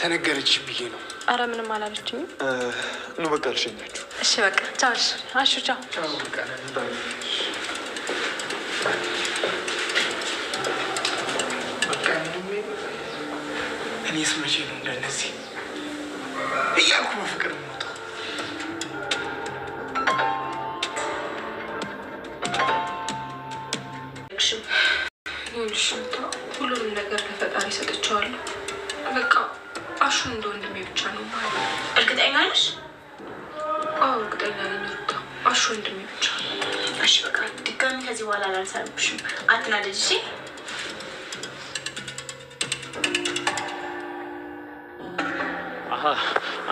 ተነገረች ብዬ ነው። አረ ምንም አላለችኝም። ነው በቃ ልሸኛችሁ። እሺ በቃ ቻው። አሹ ቻው። በቃ እኔስ መቼ ነው እንደነዚህ እያልኩ በፍቅር የምወጣው? ሁሉንም ነገር ለፈጣሪ ሰጥቼዋለሁ። በቃ አሹ እንደ ወንድሜ ብቻ ነው ማለት ነው። እርግጠኛ ነሽ? አዎ እርግጠኛ ነኝ ሩታ፣ አሹ ወንድሜ ብቻ ነው። እሺ በቃ ድጋሚ ከዚህ በኋላ አላንሳብሽም። አትናደጂ እሺ?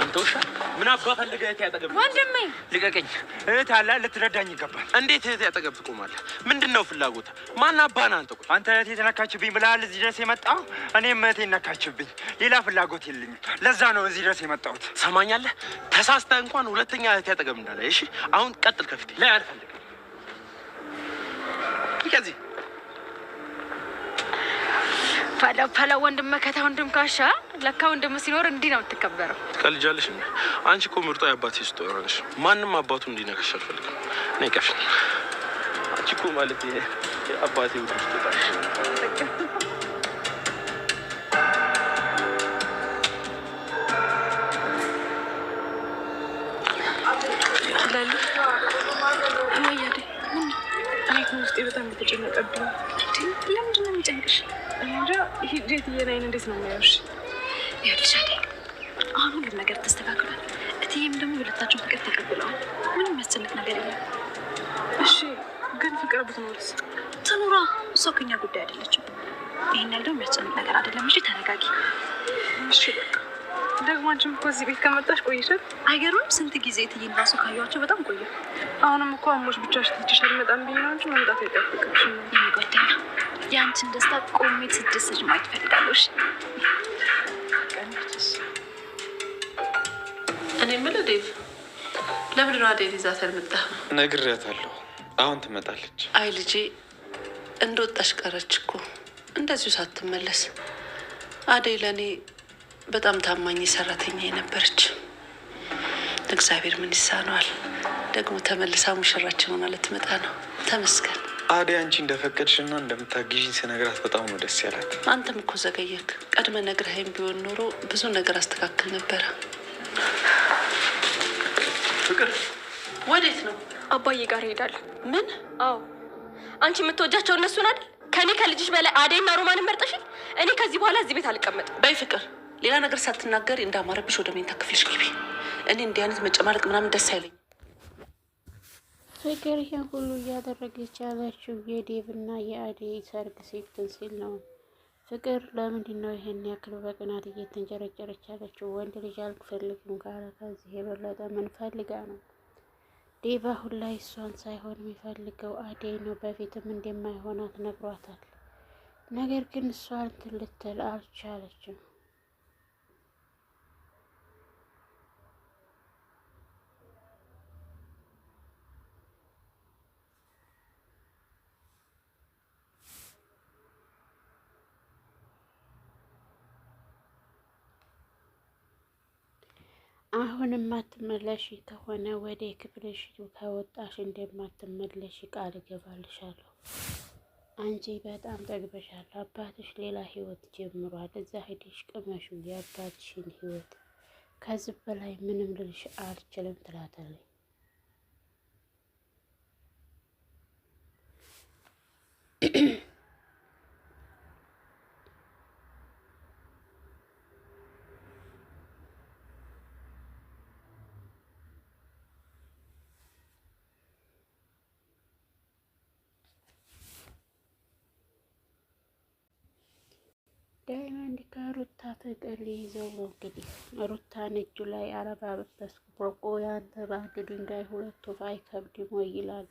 አንተ ውሻ ምን አባ ፈልገህ እህቴ ያጠገብ? ወንድሜ ልቀቀኝ። እህት አለ ልትረዳኝ ይገባል። እንዴት እህቴ ያጠገብ ትቆማለህ? ምንድነው ፍላጎት? ማን አባና አንተ? ቆይ አንተ እህቴ ተነካችብኝ ብለሃል እዚህ ድረስ የመጣው። እኔም እህቴ ነካችብኝ። ሌላ ፍላጎት የለኝም። ለዛ ነው እዚህ ድረስ የመጣሁት። ሰማኛለህ? ተሳስተህ እንኳን ሁለተኛ እህቴ ያጠገብ እንዳለ። እሺ አሁን ቀጥል። ከፊቴ ላይ አልፈልግም። ይከዚ ፈላ ወንድም መከታ ወንድም ካሻ ለካ ወንድም ሲኖር እንዲህ ነው የምትከበረው። ትቀልጃለሽ እንዴ? አንቺ እኮ ምርጧ የአባቴ ስጦታ ነሽ። ማንም አባቱ እንዲነካሽ አልፈልግም። ነይ ቀፊ። አንቺ እኮ ማለት የአባቴ ስጦታ ነሽ። በጣም የተጨነቀብኝ። ለምንድን ነው የሚጨንቅሽ? እንጃ ሂደት እየናይን እንዴት ነው የሚያዩሽ? ይኸውልሽ አይደል አሁን ሁሉም ነገር ተስተካክሏል። እትዬም ደግሞ ሁለታቸውን ፍቅር ተቀብለዋል። ምንም የሚያስጨንቅ ነገር የለም። እሺ ግን ፍቅር ብትኖርስ? ትኑራ፣ እሷ ከኛ ጉዳይ አይደለችም። ይሄን ያለው የሚያስጨንቅ ነገር አይደለም። እሺ ተረጋጊ። እሺ በቃ ደግሞ አንቺም እኮ እዚህ ቤት ከመጣሽ ቆይሻል። አይገርምም? ስንት ጊዜ እትዬን እራሱ ካየኋቸው በጣም ቆየ። አሁንም እኮ አሞሽ ብቻሽ ትችሽ አልመጣም ብዬሽ ነው እንጂ መምጣት አይጠብቅብሽም። የኔ ጓደኛ የአንቺን ደስታ ቆሜ ስትደሰች ማየት እፈልጋለሁ። እሺ እኔ የምልህ ዴቭ፣ ለምንድን ነው አደይ ይዛት ያልመጣኸው? ነግሬያታለሁ፣ አሁን ትመጣለች። አይ ልጄ እንደወጣሽ ቀረች እኮ እንደዚሁ ሳትመለስ። አደይ ለእኔ በጣም ታማኝ ሰራተኛ የነበረች። እግዚአብሔር ምን ይሳነዋል? ደግሞ ተመልሳ ሙሽራችን ሆና ልትመጣ ነው። ተመስገን። አደይ አንቺ እንደፈቀድሽና እንደምታግዢኝ ስነግራት በጣም ነው ደስ ያላት። አንተም እኮ ዘገየክ። ቀድመ ነግረኸኝ ቢሆን ኖሮ ብዙ ነገር አስተካክል ነበረ። ፍቅር ወዴት ነው? አባዬ ጋር እሄዳለሁ። ምን? አዎ አንቺ የምትወጃቸው እነሱን አይደል? ከኔ ከልጅሽ በላይ አደይና ሮማንን መርጠሽ። እኔ ከዚህ በኋላ እዚህ ቤት አልቀመጥም። በይ ፍቅር፣ ሌላ ነገር ሳትናገሪ እንዳማረብሽ ወደ መኝታ ክፍልሽ ግቢ። እኔ እንዲህ አይነት መጨማለቅ ምናምን ደስ አይለኝ። ፍቅር ይሄን ሁሉ እያደረገች ያለችው የዴቭና የአደይ ሰርግ ሲፍትን ሲል ነው። ፍቅር ለምንድን ነው ይሄን ያክል በቅናት እየተንጨረጨረች ያለችው? ወንድ ልጅ አልፈልግም ካለ ከዚህ የበለጠ ምን ፈልጋ ነው? ዴቭ አሁን ላይ እሷን ሳይሆን የሚፈልገው አደይ ነው። በፊትም እንደማይሆናት ነግሯታል። ነገር ግን እሷን ልትል አልቻለችም። አሁንም ማትመለሽ ከሆነ ወደ ክፍልሽ ከወጣሽ እንደማትመለሽ ቃል እገባልሻለሁ። አንቺ በጣም ጠግበሻል። አባትሽ ሌላ ህይወት ጀምሯል። እዛ ሄደሽ ቅመሹ የአባትሽን ህይወት። ከዚህ በላይ ምንም ልልሽ አልችልም ትላታለች። ዳይመንድ ከሩታ ፍቅር ሊይዘው ነው እንግዲህ። ሩታን እጁ ላይ አረባ በስቆ ያንተ በአንድ ድንጋይ ሁለት ወፍ አይከብድም ወይ ይላል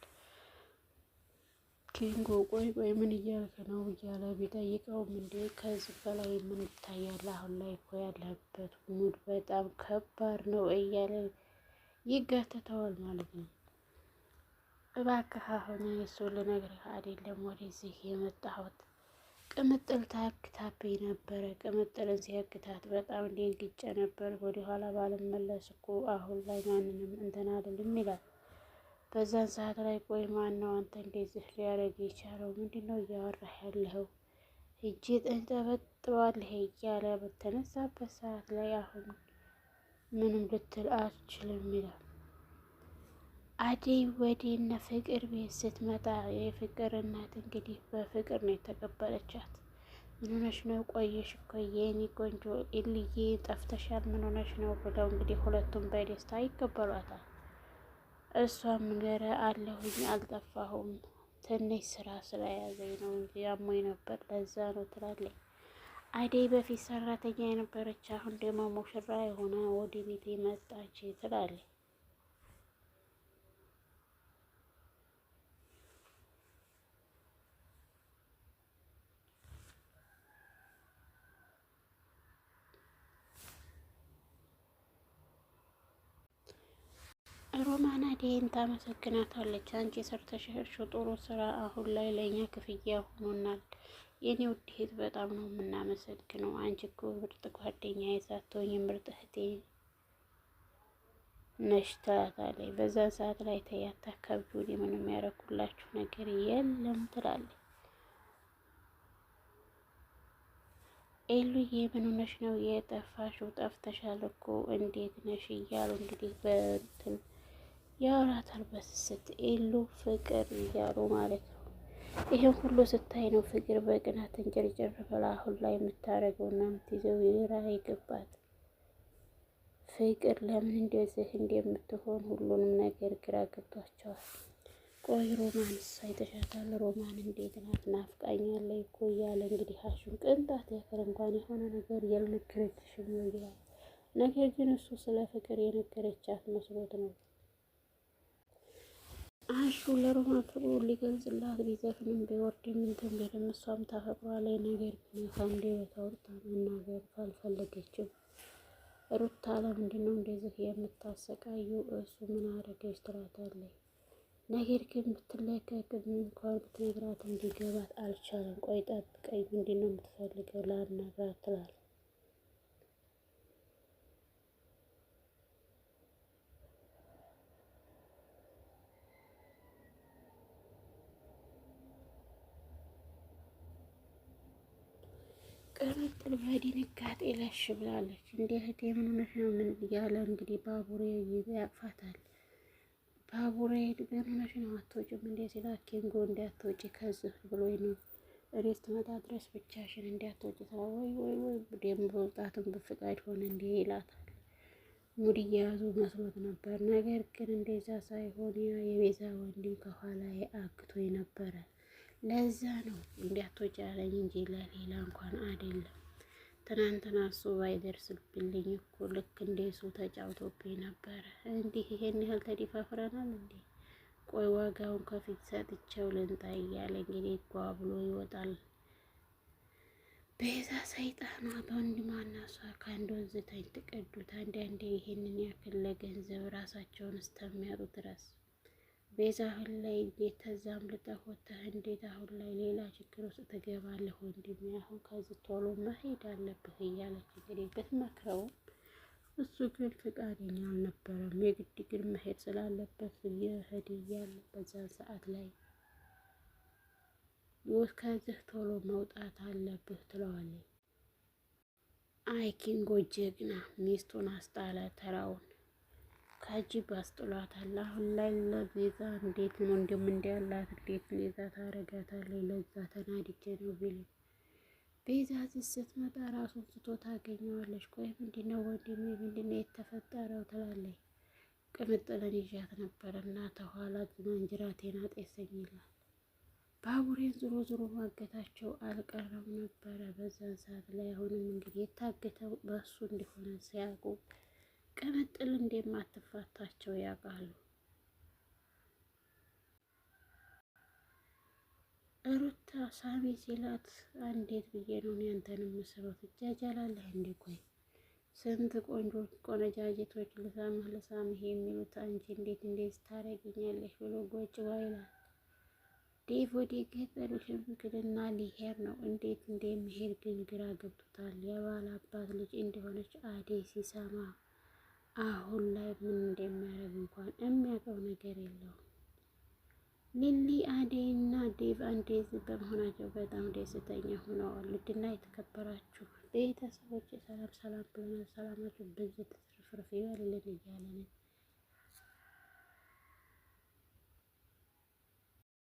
ኪንጎ። ቆይ ምን እያልክ ነው እያለ ቢጠይቀውም እንዴ ከዚህ በላይ ምን ይታያል? አሁን ላይ እኮ ያለበት ሙድ በጣም ከባድ ነው እያለ ይጋተተዋል ማለት ነው። እባክህ አሁን እሱ ልነግርህ አይደለም ወደዚህ የመጣሁት ቅምጥል ታግታብኝ ነበረ። ቅምጥልን ሲያግታት በጣም ደንግጬ ነበር። ወደኋላ ባልመለስ እኮ አሁን ላይ ማንንም እንትን አልልም ይላል። በዛን ሰዓት ላይ ቆይ ማን ነው አንተ እንደዚህ ሊያደርግ የቻለው? ምንድነው እያወራህ ያለኸው? እጅ ጠንጠበጥባለህ እያለ በተነሳበት ሰዓት ላይ አሁን ምንም ልትል አትችልም ይላል። አደይ ወደ እነ ፍቅር ቤት ስትመጣ የፍቅር እናት እንግዲህ በፍቅር ነው የተቀበለቻት። ምን ሆነሽ ነው? ቆየሽ እኮ የኔ ቆንጆ ኢልዬ ጠፍተሻል፣ ምን ሆነሽ ነው ብለው እንግዲህ ሁለቱም በደስታ ይቀበሏታል። እሷም ገረ አለሁኝ አልጠፋሁም፣ ትንሽ ስራ ስለያዘኝ ነው እንጂ አሞኝ ነበር ለዛ ነው ትላለች። አደይ በፊት ሰራተኛ የነበረች አሁን ደግሞ ሙሽራ የሆነ ወደ ቤት መጣች ትላለች። ሮማን አደይን ታመሰግናታለች። አንቺ ሰርተሽ ጥሩ ስራ አሁን ላይ ለእኛ ክፍያ ሆኖናል። የኔ ውድ እህት በጣም ነው የምናመሰግነው። አንቺ እኮ ምርጥ ጓደኛ ሳትሆኚ ምርጥ እህቴ ነሽ ትላታለች። በዛን ሰዓት ላይ ተያታ ከብዱን ምንም ያደረኩላችሁ ነገር የለም ትላለች። ኤሉዬ ምን ሆነሽ ነው የጠፋሽው? ጠፍተሻል እኮ እንዴት ነሽ? እያሉ እንግዲህ በእንትን ያወራታል በስስት ኤሉ ፍቅር እያሉ ማለት ነው። ይህም ሁሉ ስታይ ነው ፍቅር በቅናት እንጭርጭር ብላ አሁን ላይ የምታደርገው እና የምትይዘው ግራ የገባት። ፍቅር ለምን እንደዚህ እንደምትሆን ሁሉንም ነገር ግራ ገብቷቸዋል። ቆይ ሮማንስ አይተሻታል? ሮማን እንዴት ናት? ናፍቃኛለች እኮ እያለ እንግዲህ አሹን ቅንጣት ያክል እንኳን የሆነ ነገር ያልነገረችሽም ይላል። ነገር ግን እሱ ስለ ፍቅር የነገረቻት መስሎት ነው። አሹ ለሮማን ፍቅሩን ሊገልጽላት ቢዘፍንም ቢወርድም እንትን ቢልም እሷም ታፈቅሯለች። ነገር ግን ከአንደበቷ አውጥታ መናገር ካልፈለገችም ሩታ ለምንድን ነው እንደዚህ የምታሰቃዩ? እሱ ምን አደረገች ትላታለች። ነገር ግን ብትለቀቅም እንኳን ብትነግራት እንዲገባት አልቻለም። ቆይ ጠብቀኝ፣ ምንድን ነው የምትፈልገው ላናግራት ትላለች። ቅምጥል በድንጋጤ ለሽ ብላለች። እንደ እህቴ ምን ሆነሽ ነው? ምን እያለ እንግዲህ ባቡሬ ያቅፋታል። ባቡሬ ምን ሆነሽ ነው? አትወጪም እንዴ ሲላት ኬንጎ እንዳትወጪ ከዚህ ብሎኝ ነው እኔ ስትመጣ ድረስ ብቻሽን እንዳትወጪ ስላ ወይ ደም መውጣትን በፍቃድ ሆነ እንዴ ይላታል። ሙድ እየያዙ መስሎት ነበር። ነገር ግን እንደዛ ሳይሆን ያ የቤዛ ወንድም ከኋላ አግቶኝ ነበረ። ለዛ ነው እንዲያትወጪ ያለኝ እንጂ ለሌላ እንኳን አይደለም። ትናንትና እሱ ባይደርስብልኝ እኮ ልክ እንደሱ ተጫውቶብኝ ነበረ። እንዲህ ይሄን ያህል ተዲፋፍረናል እንዴ? ቆይ ዋጋውን ከፊት ሰጥቼው ልንጣ እያለ እንግዲህ ጓ ብሎ ይወጣል። ቤዛ ሰይጣኗ በወንድሟና እሷ ከአንድ ወንዝ ትቀዱት። አንዳንዴ ይሄንን ያክል ለገንዘብ ራሳቸውን እስከሚያጡ ድረስ ቤዛ አሁን ላይ እንዴት ተዛም ልጠፎተህ እንዴት አሁን ላይ ሌላ ችግር ውስጥ ትገባለህ? ወንድሜ አሁን ከዚህ ቶሎ መሄድ አለብህ እያለች እንግዲህ ብትመክረውም እሱ ግን ፈቃደኛ አልነበረም። የግድ ግን መሄድ ስላለበት እየሄደ እያለ በዛ ሰዓት ላይ ከዚህ ቶሎ መውጣት አለብህ ትለዋለች። አይ ኪንጎ ጀግና ሚስቱን አስጣለ ተራውን ከጅብ አስጥሏታል። አሁን ላይ ለቤዛ እንዴት ነው እንደምንዳላት እንዴት ቤዛ ታረጋታለች? ለዛ ተናድጄ ነው ቢል ቤዛ ስትመጣ ራሱን ስቶ ታገኘዋለች። ቆይ ምንድነው ወንድሜ ምንድነው የተፈጠረው ትላለች። ቅምጥልን ይዣት ነበር እና ተኋላ መንጅራቴን አጤሰኝ ይላል። ባቡሬን ዞሮ ማገታቸው አልቀረም ነበረ በዛን ሰዓት ላይ። አሁንም እንግዲህ የታገተው በእሱ እንደሆነ ሲያውቁ ቅምጥል እንደማትፋታቸው ያውቃሉ። ሩታ ሳሚ ሲላት እንዴት ብዬ ነው ያንተን ምስለው ትጃጃላለህ እንዴ? ቆይ ስንት ቆንጆ ቆነጃጀቶች ልሳምህ የሚሉት አንቺ እንዴት ታረጊኛለሽ ብሎ ጎጭ ይላል። ዴቭ ወደ ገጠር ሽምግልና ሊሄድ ነው። እንዴት እንደሚሄድ ግን ግራ ገብቶታል። የባል አባት ልጅ እንደሆነች አደይ ሲሰማ አሁን ላይ ምን እንደሚያደርግ እንኳን የሚያውቀው ነገር የለውም። ሊሊ አደይ እና ዴቭ እንደዚህ በመሆናቸው በጣም ደስተኛ ሆነዋል። ውድና የተከበራችሁ ቤተሰቦች ሰላም ሰላም ብለናል። ሰላማችሁ ብዙ ትርፍርፍ ይበልልን እያለን